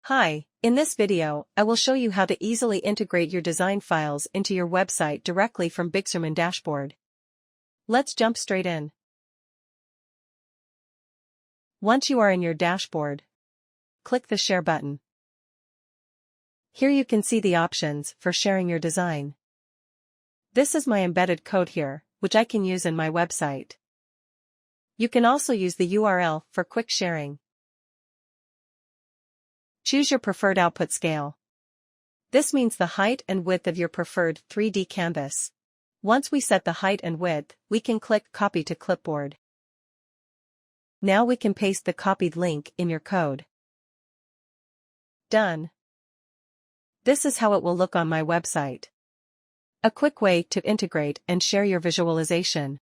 Hi, in this video, I will show you how to easily integrate your design files into your website directly from Bigusrmoon dashboard. Let's jump straight in. Once you are in your dashboard, click the Share button. Here you can see the options for sharing your design. This is my embedded code here, which I can use in my website. You can also use the URL for quick sharing. Choose your preferred output scale. This means the height and width of your preferred 3D canvas. Once we set the height and width, we can click Copy to Clipboard. Now we can paste the copied link in your code. Done. This is how it will look on my website. A quick way to integrate and share your visualization.